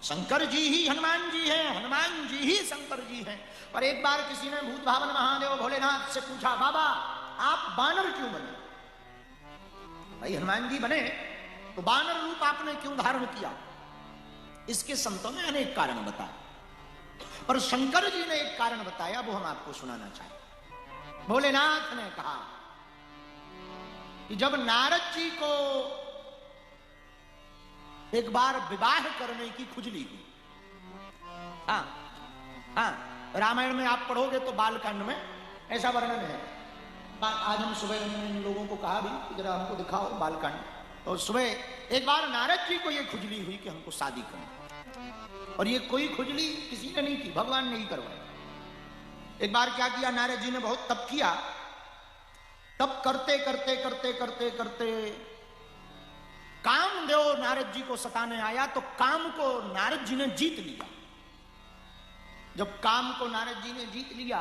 शंकर जी ही हनुमान जी हैं, हनुमान जी ही शंकर जी हैं। पर एक बार किसी ने भूत भावन महादेव भोलेनाथ से पूछा, बाबा आप बानर क्यों बने? भाई हनुमान जी बने तो बानर रूप आपने क्यों धारण किया? इसके संतों ने अनेक कारण बताए, पर शंकर जी ने एक कारण बताया, वो हम आपको सुनाना चाहते। भोलेनाथ ने कहा कि जब नारद जी को एक बार विवाह करने की खुजली हुई, हाँ, रामायण में आप पढ़ोगे तो बालकांड में ऐसा वर्णन है। आज हम सुबह इन लोगों को कहा भी कि जरा हमको दिखाओ बालकांड, तो सुबह एक बार नारद जी को यह खुजली हुई कि हमको शादी करनी, और ये कोई खुजली किसी ने नहीं की, भगवान ने ही करवाई। एक बार क्या किया, नारद जी ने बहुत तप किया, तप करते करते करते करते करते कामदेव नारद जी को सताने आया, तो काम को नारद जी ने जीत लिया। जब काम को नारद जी ने जीत लिया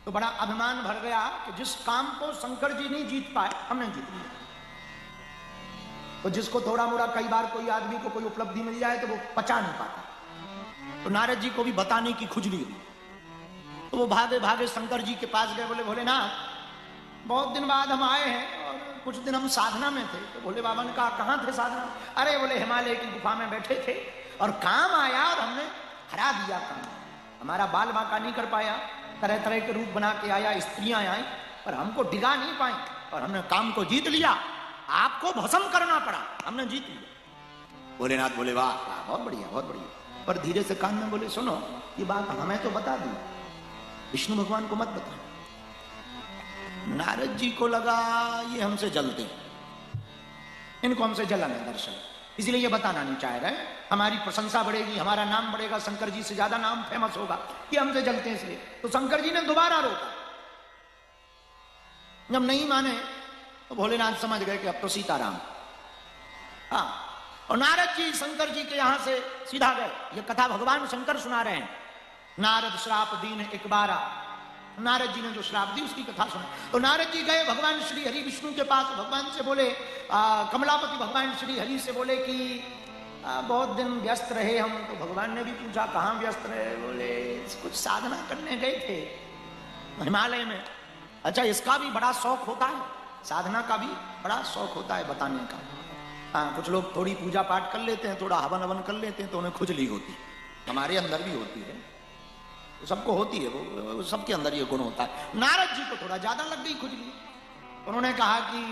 तो बड़ा अभिमान भर गया कि जिस काम को शंकर जी नहीं जीत पाए, हमने जीत लिया। तो जिसको थोड़ा मोड़ा कई बार कोई आदमी को कोई उपलब्धि मिल जाए तो वो पचा नहीं पाता, तो नारद जी को भी बताने की खुजली हुई। तो वो भागे भागे शंकर जी के पास गए, बोले भोलेनाथ बहुत दिन बाद हम आए हैं और कुछ दिन हम साधना में थे। तो भोले बाबा ने कहा कहां थे साधना? अरे बोले हिमालय की गुफा में बैठे थे और काम आया और हमने हरा दिया काम। हमारा बाल बांका नहीं कर पाया, तरह तरह के रूप बना के आया, स्त्रियां आई, पर हमको डिगा नहीं पाई और हमने काम को जीत लिया। आपको भस्म करना पड़ा, हमने जीत लिया। भोलेनाथ बोले वाह बहुत बढ़िया बहुत बढ़िया, पर धीरे से कान में बोले सुनो, ये बात हमें तो बता दी, विष्णु भगवान को मत बता। नारद जी को लगा ये हमसे जलते, इनको हमसे जलन है दर्शन, इसलिए ये बताना नहीं चाह रहे, हमारी प्रशंसा बढ़ेगी, हमारा नाम बढ़ेगा, शंकर जी से ज्यादा नाम फेमस होगा, ये हमसे जलते हैं इसलिए। तो शंकर जी ने दोबारा रोका। जब नहीं माने तो भोलेनाथ समझ गए कि अब तो सीताराम। हाँ, और नारद जी शंकर जी के यहां से सीधा गए। ये कथा भगवान शंकर सुना रहे हैं। नारद श्राप दीन एक बारा, नारद जी ने जो श्राप दी उसकी कथा सुना। तो नारद जी गए भगवान श्री हरि विष्णु के पास, भगवान से बोले, कमलापति भगवान श्री हरि से बोले कि बहुत दिन व्यस्त रहे हम। तो भगवान ने भी पूछा कहां व्यस्त रहे? बोले कुछ साधना करने गए थे हिमालय में। अच्छा, इसका भी बड़ा शौक होता है, साधना का भी बड़ा शौक होता है बताने का। हाँ, कुछ लोग थोड़ी पूजा पाठ कर लेते हैं, थोड़ा हवन हवन कर लेते हैं तो उन्हें खुजली होती, हमारे अंदर भी होती है, सबको होती है, वो सबके अंदर ये गुण होता है। नारद जी को थोड़ा ज्यादा लग गई खुजली। उन्होंने कहा कि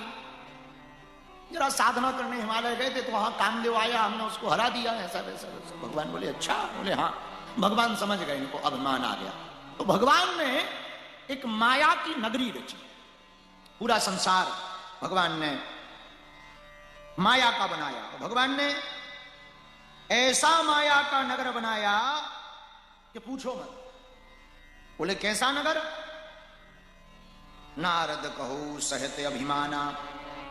जरा साधना करने हिमालय गए थे तो वहां कामदेव आया, हमने उसको हरा दिया, ऐसा वैसा वैसा। भगवान बोले अच्छा? बोले हाँ। भगवान समझ गए इनको अभिमान आ गया। तो भगवान ने एक माया की नगरी रची, पूरा संसार भगवान ने माया का बनाया। तो भगवान ने ऐसा माया का नगर बनाया कि पूछो मत। बोले कैसा नगर? नारद कहू सहते अभिमाना,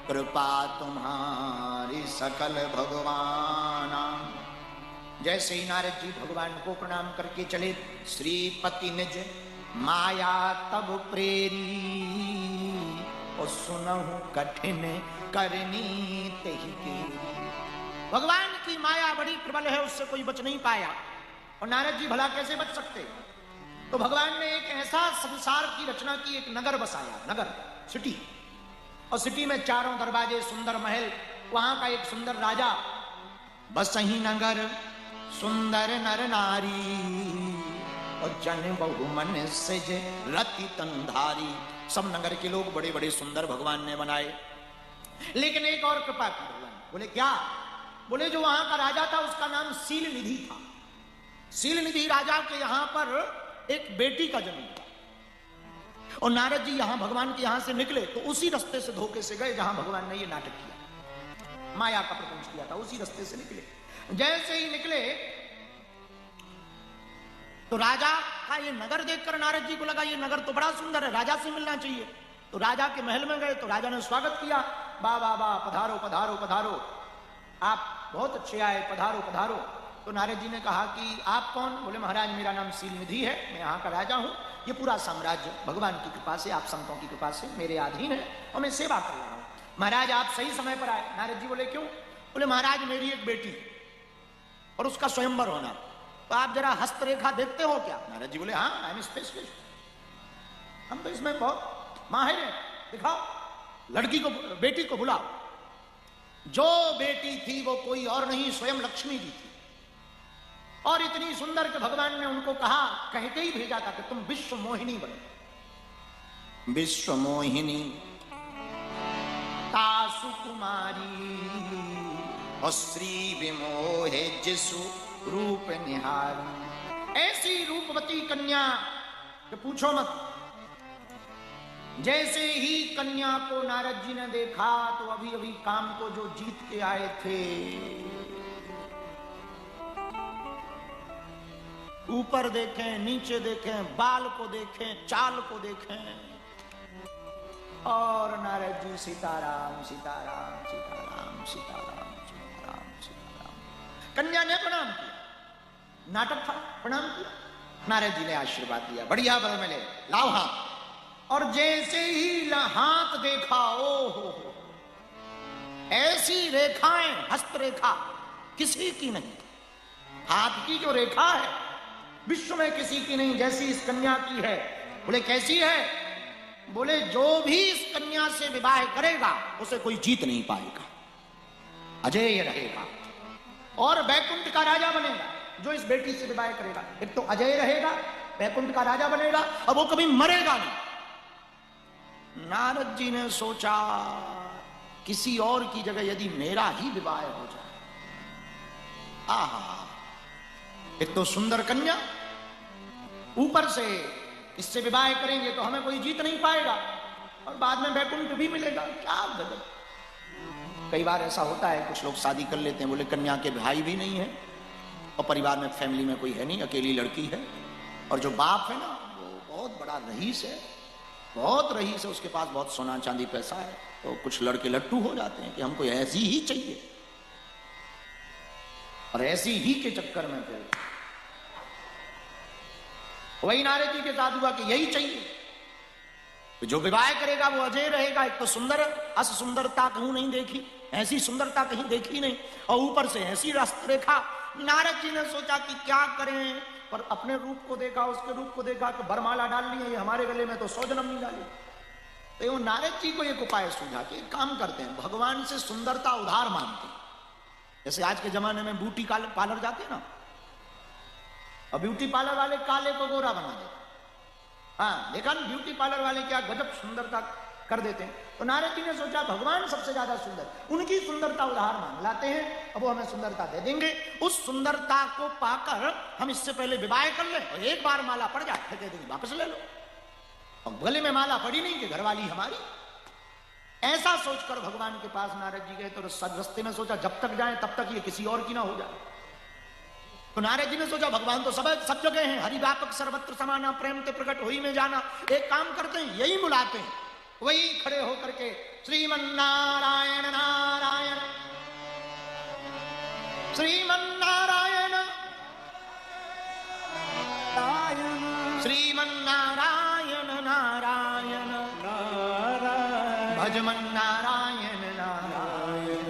कृपा तुम्हारी सकल भगवाना। जैसे ही नारद जी भगवान को प्रणाम करके चले, श्रीपति निज माया तब प्रेरी, और सुनहु कठिन करनी तेहि केरी। भगवान की माया बड़ी प्रबल है, उससे कोई बच नहीं पाया। और नारद जी भला कैसे बच सकते? तो भगवान ने एक ऐसा संसार की रचना की, एक नगर बसाया, नगर सिटी। और सिटी में चारों दरवाजे, सुंदर महल, वहां का एक सुंदर राजा। बसही नगर सुंदर नर नारी, और जन बहुमन सिज रति तनधारी। सब नगर के लोग बड़े बड़े सुंदर भगवान ने बनाए। लेकिन एक और कृपा की भगवान। बोले क्या? बोले जो वहां का राजा था उसका नाम सील निधि था। सील निधि राजा के यहां पर एक बेटी का जन्म हुआ। और नारद जी यहां भगवान के यहां से निकले तो उसी रास्ते से धोखे से गए जहां भगवान ने ये नाटक किया, माया का प्रपंच किया था, उसी रास्ते से निकले। जैसे ही निकले तो राजा का ये नगर देखकर नारद जी को लगा ये नगर तो बड़ा सुंदर है, राजा से मिलना चाहिए। तो राजा के महल में गए तो राजा ने स्वागत किया, वाह वाह वाह, पधारो पधारो पधारो, आप बहुत अच्छे आए, पधारो पधारो। तो नारद जी ने कहा कि आप कौन? बोले महाराज मेरा नाम सील निधि है, मैं यहाँ का राजा हूँ, ये पूरा साम्राज्य भगवान की कृपा से, आप संतों की कृपा से मेरे अधीन है और मैं सेवा कर रहा हूँ। महाराज आप सही समय पर आए। नारद जी बोले क्यों? बोले महाराज मेरी एक बेटी, और उसका स्वयंवर होना। तो आप जरा हस्तरेखा देखते हो क्या? नारद जी बोले हाँ, आई एम स्पेशलिस्ट, हम तो इसमें बहुत माहिर हैं, दिखाओ। लड़की को, बेटी को बुलाओ। जो बेटी थी वो कोई और नहीं, स्वयं लक्ष्मी जी थी, और इतनी सुंदर कि भगवान ने उनको कहा, कह के ही भेजा था कि तुम विश्व मोहिनी बनो। विश्व मोहिनी तासु कुमारी और श्री विमोहे जिसु रूप निहार। ऐसी रूपवती कन्या कि पूछो मत। जैसे ही कन्या को नारद जी ने देखा तो अभी अभी काम को जो जीत के आए थे, ऊपर देखें, नीचे देखें, बाल को देखें, चाल को देखें, और नारद जी सीताराम सीताराम सीताराम सीताराम सीताराम सीताराम। कन्या ने प्रणाम किया, नाटक था, प्रणाम किया। नारद जी ने आशीर्वाद दिया, बढ़िया बर मिले, लाओ हाथ। और जैसे ही हाथ देखा, ओ हो, ऐसी रेखाएं, हस्तरेखा किसी की नहीं। हाथ की जो रेखा है विश्व में किसी की नहीं जैसी इस कन्या की है। बोले कैसी है? बोले जो भी इस कन्या से विवाह करेगा उसे कोई जीत नहीं पाएगा, अजेय रहेगा, और वैकुंठ का राजा बनेगा। जो इस बेटी से विवाह करेगा, एक तो अजय रहेगा, वैकुंठ का राजा बनेगा, और वो कभी मरेगा नहीं। नारद जी ने सोचा, किसी और की जगह यदि मेरा ही विवाह हो जाए, आहा, एक तो सुंदर कन्या, ऊपर से इससे विवाह करेंगे तो हमें कोई जीत नहीं पाएगा, और बाद में वैकुंठ भी मिलेगा। क्या गजब। कई बार ऐसा होता है, कुछ लोग शादी कर लेते हैं, बोले कन्या के भाई भी नहीं है और परिवार में, फैमिली में कोई है नहीं, अकेली लड़की है, और जो बाप है ना वो बहुत बड़ा रईस है, बहुत रईस है, उसके पास बहुत सोना चांदी पैसा है। तो कुछ लड़के लट्टू हो जाते हैं कि हमको ऐसी ही चाहिए, और ऐसी ही के चक्कर में फिर वही नारद जी के साथ हुआ कि यही चाहिए। तो जो विवाह करेगा वो अजय रहेगा। एक तो सुंदर, अस सुंदरता कहूं नहीं देखी, ऐसी सुंदरता कहीं देखी नहीं, और ऊपर से ऐसी रेखा। नारद जी ने सोचा कि क्या करें, पर अपने रूप को देखा, उसके रूप को देखा कि बरमाला डाल ली है, ये हमारे गले में तो 100 जन्म नहीं डाली। तो वो नारद जी को एक उपाय सूझा कि एक काम करते हैं, भगवान से सुंदरता उधार मांगते हैं। जैसे आज के जमाने में ब्यूटी पार्लर जाते हैं ना, और ब्यूटी पार्लर वाले काले को गोरा बना देते। हाँ देखा ना, ब्यूटी पार्लर वाले क्या गजब सुंदरता कर देते हैं। तो नारद जी ने सोचा भगवान सबसे ज्यादा सुंदर, उनकी सुंदरता उधार मांग लाते हैं, अब वो हमें सुंदरता दे देंगे। उस सुंदरता को पाकर हम इससे पहले विवाह कर लें, और एक बार माला पड़ जाए फिर कह देंगे वापस ले लो। और गले में माला पड़ी नहीं कि घरवाली हमारी। ऐसा सोचकर भगवान के पास नारद जी गए, तो रस्ते में सोचा जब तक जाए तब तक ये किसी और की ना हो जाए। तो नारद जी ने सोचा भगवान तो सब जगह हैं, हरि व्यापक सर्वत्र समाना, प्रेम ते प्रकट होई में जाना। एक काम करते हैं, यही बुलाते हैं। वही खड़े होकर के श्रीमन्नारायण नारायण श्रीमन्नारायण श्रीमन्नारायण नारायण भजमन्नारायण नारायण।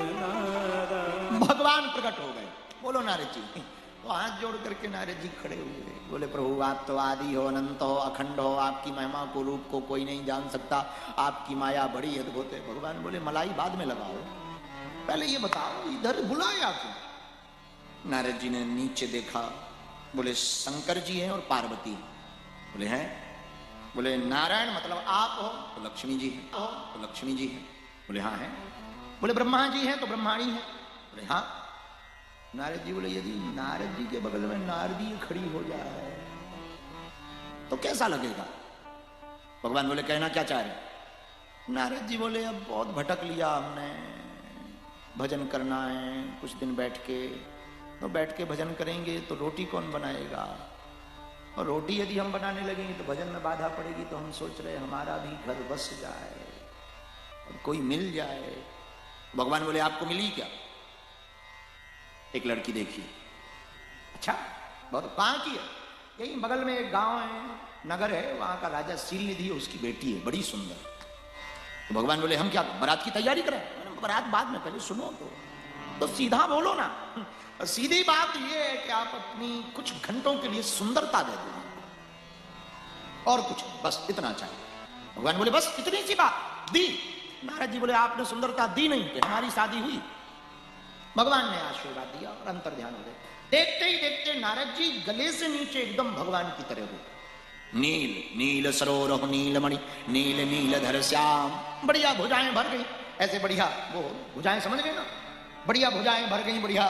भगवान प्रकट हो गए। बोलो नारद जी। तो हाथ जोड़ करके नारद जी खड़े हुए, बोले प्रभु आप तो आदि हो, अनंत हो, अखंड हो, आपकी महिमा को, रूप को कोई नहीं जान सकता, आपकी माया बड़ी अद्भुत है। भगवान बोले मलाई बाद में लगाओ, पहले ये बताओ इधर बुलाया क्यों? नारद जी ने नीचे देखा, बोले शंकर जी हैं और पार्वती है। बोले हैं? बोले नारायण मतलब आप हो तो लक्ष्मी जी है, हो तो लक्ष्मी जी है। बोले हाँ है। बोले ब्रह्मा जी हैं तो ब्रह्माणी है। बोले हाँ। नारद जी बोले यदि नारद जी के बगल में नारदी खड़ी हो जाए तो कैसा लगेगा? भगवान बोले कहना क्या चाह रहे? नारद जी बोले अब बहुत भटक लिया हमने, भजन करना है, कुछ दिन बैठ के, तो बैठ के भजन करेंगे तो रोटी कौन बनाएगा, और रोटी यदि हम बनाने लगेंगे तो भजन में बाधा पड़ेगी। तो हम सोच रहे हमारा भी घर बस जाए और कोई मिल जाए। भगवान बोले आपको मिली क्या? एक लड़की देखी। अच्छा बहुत, कहाँ की है? यही बगल में एक गांव है, नगर है, वहां का राजा शीलनिधि है, उसकी बेटी है, बड़ी सुंदर। तो भगवान बोले हम क्या बारात की तैयारी करें? बारात बाद में, पहले सुनो तो। तो सीधा बोलो ना। सीधी बात यह है कि आप अपनी कुछ घंटों के लिए सुंदरता दे दो, और कुछ बस इतना चाहिए। भगवान बोले बस इतनी सी बात दी। नारद जी बोले आपने सुंदरता दी नहीं कि हमारी शादी हुई। भगवान ने आशीर्वाद दिया और अंतर ध्यान हो गए। देखते ही देखते नारद जी गले से नीचे एकदम भगवान की तरह हो। नील नील सरोरह नीलमणि नील नीलधर श्याम, बढ़िया भुजाएं भर गई ऐसे, बढ़िया वो भुजाएं समझ गए ना, बढ़िया भुजाएं भर गई, बढ़िया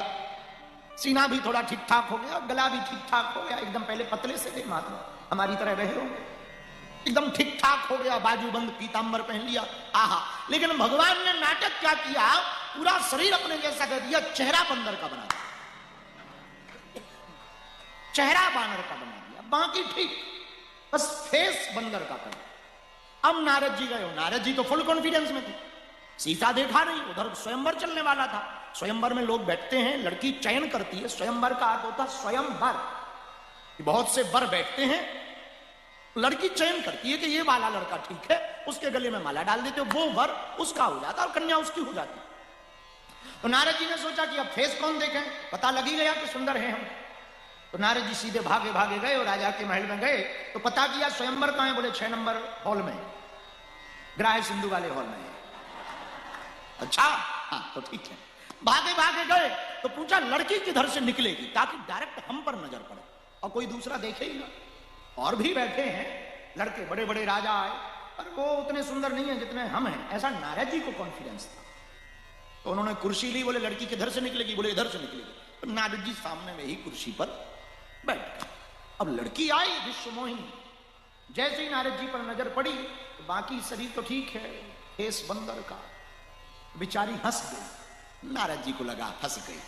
सीना भी थोड़ा ठीक ठाक हो गया, गला भी ठीक ठाक हो गया, एकदम पहले पतले से थे महात्मा हमारी तरह रहे हो, एकदम ठीक ठाक हो गया, बाजूबंद पीतांबर पहन लिया, आहा। लेकिन भगवान ने नाटक क्या किया, पूरा शरीर अपने जैसा कर दिया, चेहरा बंदर का बना दिया, चेहरा बानर का बना दिया, बाकी ठीक, बस फेस बंदर का कर दिया। अब नारद जी गए, नारद जी तो फुल कॉन्फिडेंस में थे, सीता देखा नहीं, उधर स्वयंवर चलने वाला था। स्वयंवर में लोग बैठते हैं, लड़की चयन करती है, स्वयंवर का अर्थ होता है स्वयंवर, बहुत से वर बैठते हैं, लड़की चयन करती है कि ये वाला लड़का ठीक है, उसके गले में माला डाल देते, वो वर उसका हो जाता और कन्या उसकी हो जाती। तो नारद जी ने सोचा कि अब फेस कौन देखें, पता लग ही गया कि सुंदर है हम। तो नारद जी सीधे भागे भागे गए और राजा के महल में गए, तो पता किया स्वयंवर कहां है, बोले 6 नंबर हॉल में, ग्राह सिंधु वाले हॉल में। अच्छा हाँ तो ठीक है, भागे भागे गए तो पूछा लड़की किधर से निकलेगी, ताकि डायरेक्ट हम पर नजर पड़े और कोई दूसरा देखे ही ना। और भी बैठे हैं लड़के, बड़े बड़े राजा आए, पर वो उतने सुंदर नहीं है जितने हम हैं, ऐसा नारद जी को कॉन्फिडेंस था। तो उन्होंने कुर्सी ली, बोले लड़की किधर से निकलेगी, बोले इधर से निकलेगी। तो नारद जी सामने में ही कुर्सी पर बैठ गए। अब लड़की आई विश्वमोहिनी, जैसे ही नारद जी पर नजर पड़ी तो बाकी शरीर तो ठीक है, फेस बंदर का, बेचारी हंस गई। नारद जी को लगा फंस गई,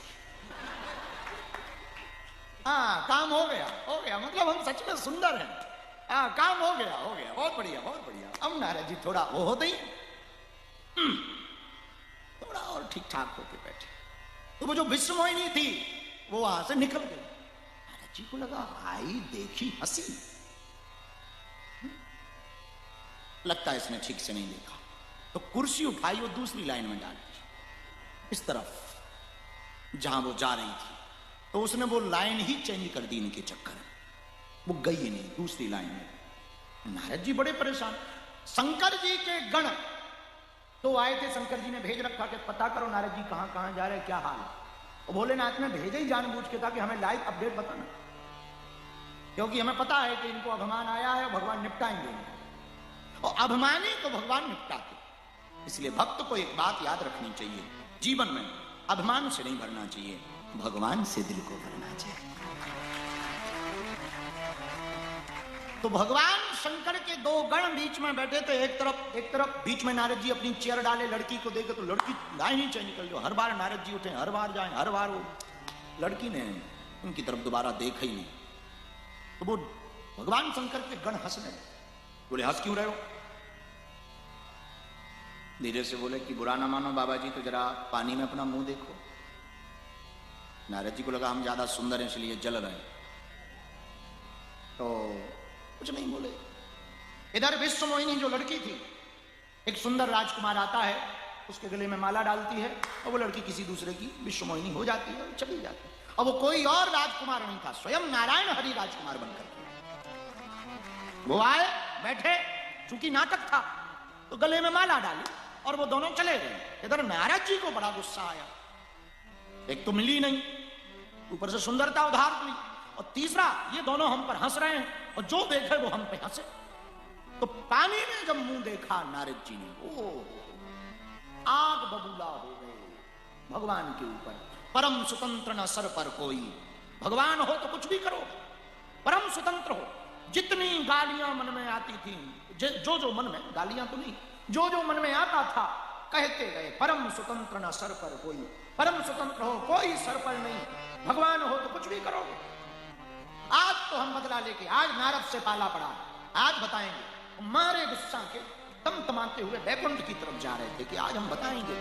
हाँ काम हो गया, हो गया, मतलब हम सच में सुंदर हैं, हाँ काम हो गया, हो गया, बहुत बढ़िया बहुत बढ़िया। अब नारद जी थोड़ा वो होते ही थोड़ा और ठीक ठाक होके बैठे। तो वो जो विश्वमोहिनी थी वो वहां से निकल गई। नारद जी को लगा आई देखी हंसी, लगता है इसने ठीक से नहीं देखा, तो कुर्सी उठाई और दूसरी लाइन में डाल दी इस तरफ जहां वो जा रही थी। तो उसने वो लाइन ही चेंज कर दी इनके चक्कर में, वो गई ही नहीं दूसरी लाइन में। नारद जी बड़े परेशान। शंकर जी के गण तो आए थे, शंकर जी ने भेज रखा कि पता करो नारद जी कहां कहां जा रहे, क्या हाल है। और भोलेनाथ ने भेजे ही जानबूझ के था कि हमें लाइव अपडेट बताना, क्योंकि हमें पता है कि इनको अभिमान आया है, भगवान निपटाएंगे इनको, और अभिमानी को भगवान निपटाते। इसलिए भक्त को एक बात याद रखनी चाहिए, जीवन में अभिमान से नहीं भरना चाहिए, भगवान से दिल को भरना चाहिए। तो भगवान शंकर के 2 गण बीच में बैठे थे, एक तरफ बीच में नारद जी अपनी चेयर डाले, लड़की को देखे तो लड़की लाइन ही चेंज कर लो, हर बार नारद जी उठे, हर बार जाए, हर बार वो लड़की ने उनकी तरफ दोबारा देखा ही नहीं। तो वो भगवान शंकर के गण हंसने लगे, बोले हंस क्यों रहे हो। धीरे से बोले कि बुरा ना मानो बाबा जी, तो जरा पानी में अपना मुंह देखो। नारद जी को लगा हम ज्यादा सुंदर हैं इसलिए जल रहे हैं, तो कुछ नहीं बोले। इधर विश्वमोहिनी जो लड़की थी, एक सुंदर राजकुमार आता है, उसके गले में माला डालती है और वो लड़की किसी दूसरे की विश्वमोहिनी हो जाती है और चली जाती है। और वो कोई और राजकुमार नहीं था, स्वयं नारायण हरि राजकुमार बनकर वो आए, बैठे, चूंकि नाटक था तो गले में माला डाली और वो दोनों चले गए। इधर नारद जी को बड़ा गुस्सा आया, एक तो मिली नहीं, ऊपर से सुंदरता उधार हुई, और तीसरा ये दोनों हम पर हंस रहे हैं और जो देखे वो हम पे हंसे। तो पानी में जब मुंह देखा नारद जी ने, ओ आग बबूला हो गए भगवान के ऊपर। परम स्वतंत्र न सर पर कोई, भगवान हो तो कुछ भी करो, परम स्वतंत्र हो। जितनी गालियां मन में आती थी, जो मन में गालियां तो नहीं, जो मन में आता था कहते गए, परम स्वतंत्र न सर पर कोई, परम स्वतंत्र हो कोई सर पर नहीं, भगवान हो तो कुछ भी करो। आज तो हम बदला लेके, आज नारद से पाला पड़ा, आज बताएंगे। मारे गुस्सा के तम तमाते हुए बैकुंठ की तरफ जा रहे थे कि आज हम बताएंगे।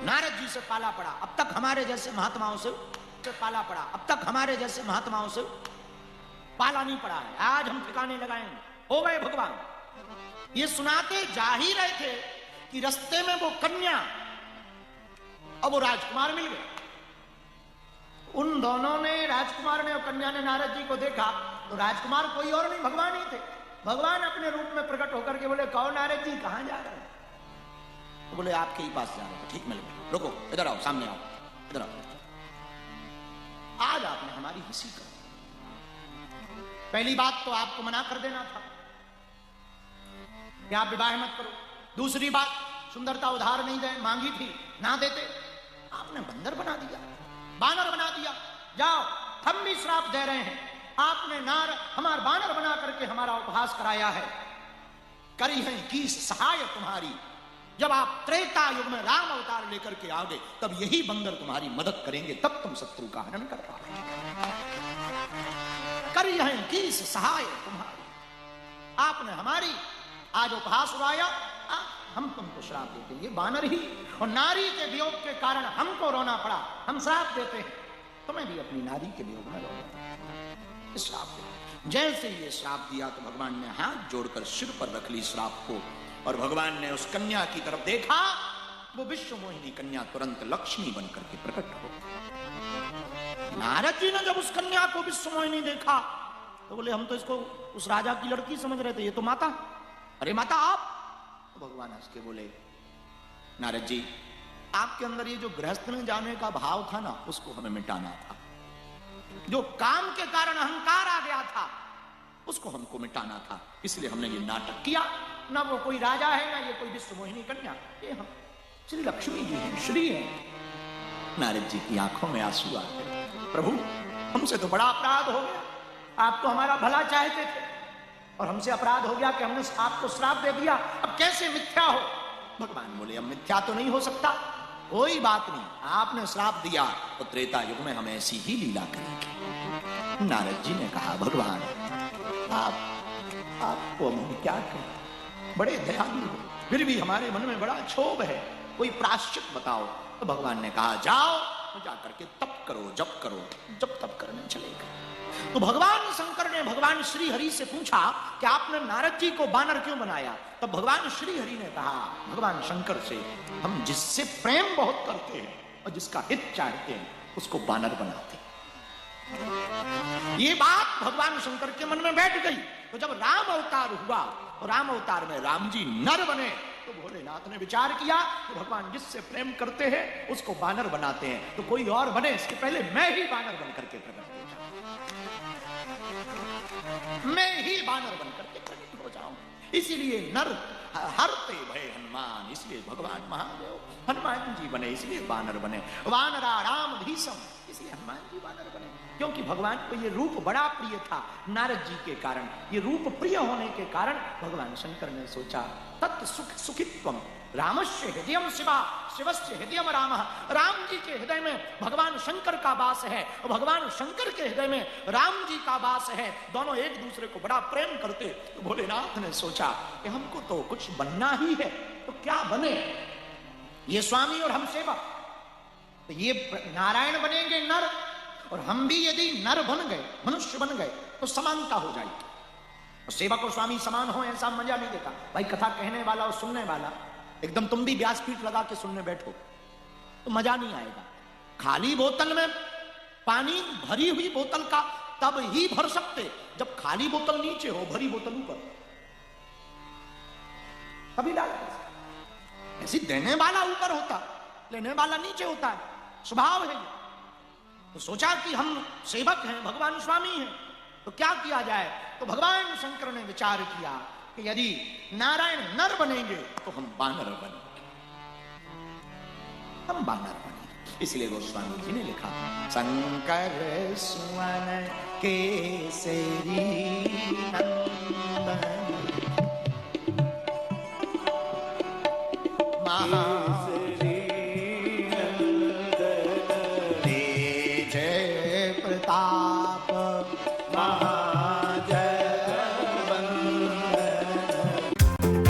नारद जी से पाला पड़ा, अब तक हमारे जैसे महात्माओं से पाला पड़ा, अब तक हमारे जैसे महात्माओं से पाला नहीं पड़ा है, आज हम ठिकाने लगाएंगे। हो गए भगवान। ये सुनाते जा ही रहे थे कि रास्ते में वो कन्या और वो राजकुमार मिल गए। उन दोनों ने, राजकुमार ने और कन्या ने नारद जी को देखा तो राजकुमार कोई और नहीं, भगवान ही थे। भगवान अपने रूप में प्रकट होकर के बोले, कहो नारद जी कहां जा रहे हैं? तो बोले आपके ही पास जा रहे थे। ठीक, मिल गए, रुको, इधर आओ, सामने आओ, इधर आओ। आज आपने हमारी हंसी कर, पहली बात तो आपको मना कर देना था कि आप विवाह मत करो। दूसरी बात, सुंदरता उधार नहीं दे, मांगी थी, ना देते, आपने बंदर बना दिया, बानर बना दिया। जाओ, हम भी श्राप दे रहे हैं, आपने हमार बानर बना करके हमारा उपहास कराया है। करी है की सहाय तुम्हारी, जब आप त्रेता युग में राम अवतार लेकर के आओगे तब यही बंदर तुम्हारी मदद करेंगे, तब तुम शत्रु का हनन कर पाओगे। करी है की सहाय तुम्हारी, आपने हमारी आज उपहास उड़ाया, हम तुमको श्राप देते। ये बानर ही और नारी के वियोग के कारण हमको रोना पड़ा, हम श्राप देते हैं, तुम्हें भी अपनी नारी के वियोग में रोना। श्राप दे, जैसे ये श्राप दिया तो भगवान ने हाथ जोड़कर सिर पर रख ली श्राप को, और भगवान ने उस कन्या की तरफ देखा, वो विश्व मोहिनी कन्या तुरंत लक्ष्मी बनकर के प्रकट हो। नारद जी ने जब उस कन्या को विश्व मोहिनी देखा तो बोले, हम तो इसको उस राजा की लड़की समझ रहे थे, ये तो माता। अरे माता आप? तो भगवान हंस के बोले, नारद जी आपके अंदर ये जो गृहस्थ में जाने का भाव था ना, उसको हमें मिटाना था। जो काम के कारण अहंकार आ गया था उसको हमको मिटाना था, इसलिए हमने ये नाटक किया। ना वो कोई राजा है, ना ये कोई विश्व मोहिनी कन्या, ये हम श्री लक्ष्मी जी हैं, श्री हैं। नारद जी की आंखों में आंसू आ गए, प्रभु हमसे तो बड़ा अपराध हो गया, आप तो हमारा भला चाहते थे और हमसे अपराध हो गया कि हमने आपको श्राप दे दिया, अब कैसे मिथ्या हो? भगवान बोले, अब मिथ्या तो नहीं हो सकता, कोई बात नहीं, आपने श्राप दिया तो त्रेता युग में हम ऐसी ही लीला करेंगे। नारद जी ने कहा, भगवान आपको हम क्या करें, बड़े दयालु हो, फिर भी हमारे मन में बड़ा क्षोभ है, कोई प्रायश्चित बताओ। तो भगवान ने कहा, जाओ तो जाकर के तप करो, जप करो, जब तप करने चलेगा। तो भगवान शंकर ने भगवान श्री हरि से पूछा कि आपने नारद जी को बानर क्यों बनाया? तब भगवान श्री हरि ने कहा भगवान शंकर से, हम जिससे प्रेम बहुत करते हैं और जिसका हित चाहते हैं उसको बानर बनाते हैं। ये बात भगवान शंकर के मन में बैठ गई। तो जब राम अवतार हुआ तो राम अवतार में राम जी नर बने, तो भोलेनाथ ने विचार किया कि भगवान जिससे प्रेम करते हैं उसको बानर बनाते हैं, तो कोई और बने इसके पहले मैं ही बानर बनकर के प्रकट हो जाऊं, मैं ही बानर बनकर के प्रकट हो जाऊं। इसीलिए नर हरते भय हनुमान, इसलिए भगवान महादेव हनुमान जी बने, इसलिए बानर बने। वानरा राम भीषम, इसलिए हनुमान जी बानर बने, क्योंकि भगवान को ये रूप बड़ा प्रिय था। नारद जी के कारण, ये रूप प्रिय होने के कारण भगवान शंकर ने सोचा, तत् सुख सुखित्वम रामस्य हृदयम शिवा, शिवस्य हृदयम राम। राम जी के हृदय में भगवान शंकर का वास है और भगवान शंकर के हृदय में राम जी का वास है, दोनों एक दूसरे को बड़ा प्रेम करते। तो भोलेनाथ ने सोचा कि हमको तो कुछ बनना ही है, तो क्या बने? ये स्वामी और हम सेवक, तो ये नारायण बनेंगे नर, और हम भी यदि नर बन गए, मनुष्य बन गए, तो समानता हो जाएगी। और सेवक और स्वामी समान हो ऐसा मजा नहीं देता भाई। कथा कहने वाला और सुनने वाला एकदम तुम भी व्यासपीठ लगा के सुनने बैठो तो मजा नहीं आएगा। खाली बोतल में पानी, भरी हुई बोतल का तब ही भर सकते जब खाली बोतल नीचे हो, भरी बोतल ऊपर, तभी डाल। ऐसी देने वाला ऊपर होता, लेने वाला नीचे होता है, स्वभाव है। तो सोचा कि हम सेवक हैं, भगवान स्वामी हैं, तो क्या किया जाए? तो भगवान शंकर ने विचार किया कि यदि नारायण नर बनेंगे तो हम बानर बनेंगे, हम बानर बनेंगे। इसलिए गोस्वामी जी ने लिखा, शंकर सुवन केसरी नंदन महाकेसरी नंदन, तेज प्रताप महा